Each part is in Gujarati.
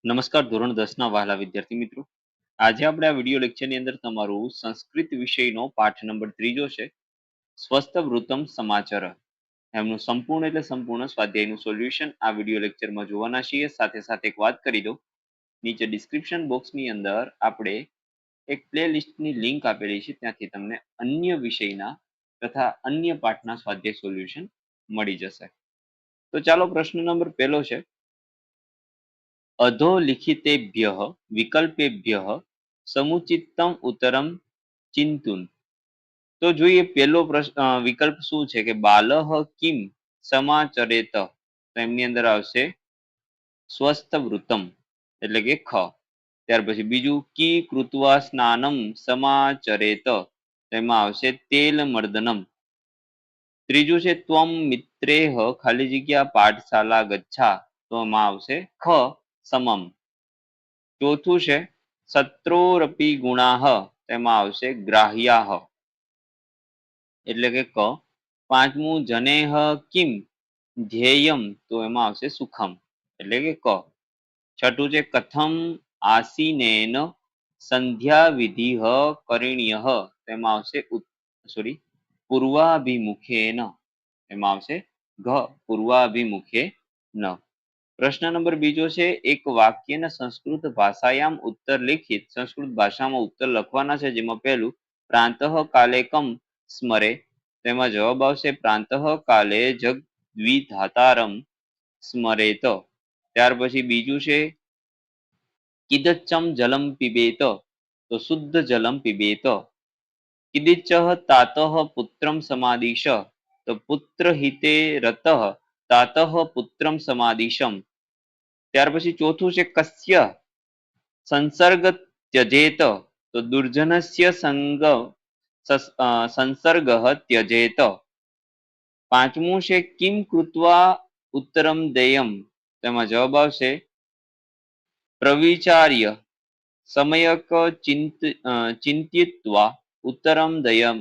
નમસ્કાર ધોરણ 10 ના વહાલા વિદ્યાર્થી મિત્રો. આજે આપણે આ વિડિયો લેક્ચરની અંદર તમારું સંસ્કૃત વિષયનો પાઠ નંબર 3 છે. સ્વસ્થ વૃત્તમ સમાચાર. એમનું સંપૂર્ણ એટલે સંપૂર્ણ સ્વાધ્યાયનું સોલ્યુશન આ વિડિયો લેક્ચરમાં જોવાના છીએ. સાથે સાથે એક વાત કરી દઉં, નીચે ડિસ્ક્રિપ્શન બોક્સની અંદર આપણે એક પ્લેલિસ્ટની લિંક આપેલી છે, ત્યાંથી તમને અન્ય વિષયના તથા અન્ય પાઠના સ્વાધ્યાય સોલ્યુશન મળી જશે. તો ચાલો પ્રશ્ન નંબર 1 છે, अधोलिखितेभ्यः विकल्पेभ्यः समुचितम उत्तरम चिंतुन. तो જોઈએ પહેલો વિકલ્પ શું છે કે બાલહ કિમ સમાચરેત, તો એમની અંદર આવશે સ્વસ્થ વૃત્તમ એટલે કે ખ. ત્યાર પછી બીજું કી કૃત્વા સ્નાનમ સમાચરેત, તેમાં આવશે તેલ મર્દનમ. ત્રીજું છે ત્વમ મિત્રેહ ખાલી જગ્યા પાઠશાલા ગચ્છા, તો એમાં આવશે ખ સમમ. ચોથું છે સત્રોરપી ગુણાહ, તેમાં આવશે ગ્રાહ્યાહ એટલે કે ક. પાંચમું જનેહ કિમ ધ્યેયમ, તો એમાં આવશે સુખમ એટલે કે ક. છઠ્ઠું છે કથમ આસીનેન સંધ્યા વિધિ કરિણ્યઃ, તેમાં આવશે પૂર્વાભિમુખેન, એમાં આવશે ઘ પૂર્વાભિમુખે ન. પ્રશ્ન નંબર બીજો છે, એક વાક્યના સંસ્કૃત ભાષાયામ ઉત્તર લિખિત, સંસ્કૃત ભાષામાં ઉત્તર લખવાના છે, જેમાં પહેલું પ્રાંતઃ કાલે કમ સ્મરે, તેમાં જવાબ આવશે પ્રાંતઃ કાલે જગ દ્વિધાતારમ સ્મરેત. ત્યાર પછી બીજું છે કિદચ્ચમ જલમ પીબેત, તો શુદ્ધ જલમ પીબેત. કિદિચ્ચ તાતઃ પુત્રમ સમાદિશ, તો પુત્ર હિતે રતઃ તાતઃ પુત્રમ સમાદિશમ. ત્યાર પછી ચોથું છે કસ્ય સંસર્ગ ત્યજેત, તો દુર્જનસ્ય સંસર્ગ ત્યજેત. પાંચમું છે કિમ કૃત્વા ઉત્તરમ દેયમ, તેમાં જવાબ આવશે પ્રવિચાર્ય સમયક ચિંતિત્વા ઉત્તરમ દયમ.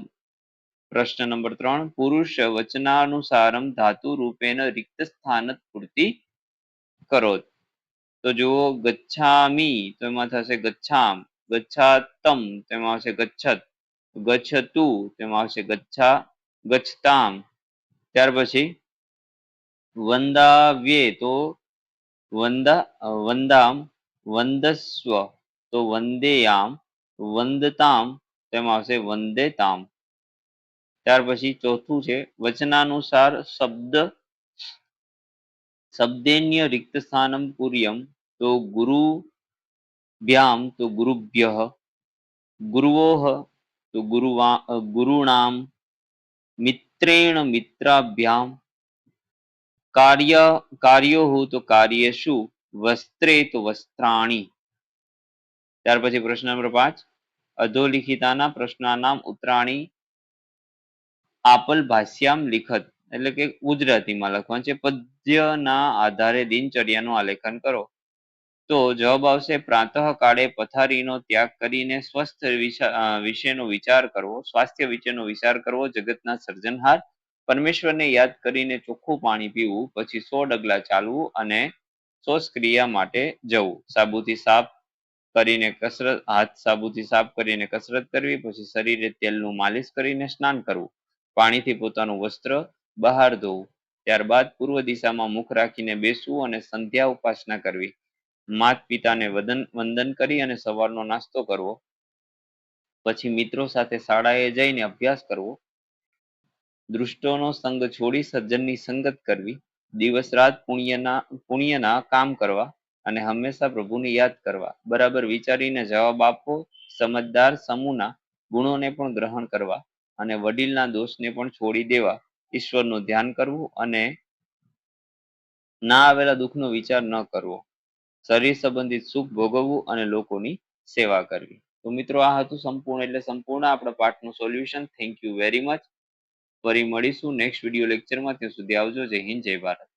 પ્રશ્ન નંબર 3, પુરુષ વચનાનુસારમ ધાતુ રૂપેણ રિક્ત સ્થાન પૂર્તિ કરો. તો જુઓ ગચ્છામી, તો એમાં થશે ગચ્છામ. ગચ્છાતમ, તેમાં આવશે ગચ્છત. ગચ્છતુ, તેમાં આવશે ગચ્છતામ. ત્યાર પછી વંદાવ્યે, તો વંદામ. વંદસ્વ, તો વંદેયામ. વંદતામ, તેમાં આવશે વંદેતામ. ત્યાર પછી ચોથું છે વચનાનુસાર શબ્દેન્ય રિક્ત સ્થાનમ પૂર્યમ, તો ગુરુભ્યામ, તો ગુરુભ્યઃ. ગુરુવોહ, તો ગુરુણામ. મિત્રેણ મિત્રાભ્યામ. કાર્યોઃ, તો કાર્યેષુ. વસ્ત્રે, તો વસ્ત્રાણી. ત્યાર પછી પ્રશ્ન નંબર 5, અધોલિખિતાના પ્રશ્નાનામ ઉત્તરાણી આપલ ભાષ્યામ લિખત, એટલે કે ગુજરાતીમાં લખવાનું છે. પદ્યના આધારે દિનચર્યાનું આલેખન કરો. તો જવાબ આવશે પ્રાતઃ કાળે પથારીનો ત્યાગ કરીને સ્વસ્થ વિશેનો વિચાર કરવો, સ્વાસ્થ્ય વિશેનો વિચાર કરવો, જગતના સર્જનહાર પરમેશ્વરને યાદ કરીને ચોખ્ખું પાણી પીવું, પછી 100 ડગલા ચાલવું અને શૌચક્રિયા માટે જવું. હાથ સાબુથી સાફ કરીને કસરત કરવી, પછી શરીરે તેલનું માલિશ કરીને સ્નાન કરવું, પાણીથી પોતાનું વસ્ત્ર બહાર ધોવું. ત્યારબાદ પૂર્વ દિશામાં મુખ રાખીને બેસવું અને સંધ્યા ઉપાસના કરવી. માત પિતાને વંદન કરી અને સવારનો નાસ્તો કરવો. પછી મિત્રો સાથે શાળાએ જઈને અભ્યાસ કરવો. દુષ્ટોનો સંગ છોડી સજ્જનની સંગત કરવી. દિવસ રાત પુણ્યના કામ કરવા અને હંમેશા પ્રભુને યાદ કરવા. બરાબર વિચારીને જવાબ આપવો. સમજદાર સમૂહના ગુણોને પણ ગ્રહણ કરવા અને વડીલના દોષને પણ છોડી દેવા. ઈશ્વરનું ધ્યાન કરવું અને ના આવેલા દુઃખનો વિચાર ન કરવો. શરીર સંબંધિત સુખ ભોગવવું અને લોકોની સેવા કરવી. તો મિત્રો આ હતું સંપૂર્ણ એટલે સંપૂર્ણ આપણા પાઠનું solution. Thank you very much. ફરી મળીશું નેક્સ્ટ વિડીયો લેક્ચરમાં. ત્યાં સુધી આવજો. જય હિન્દ, જય ભારત.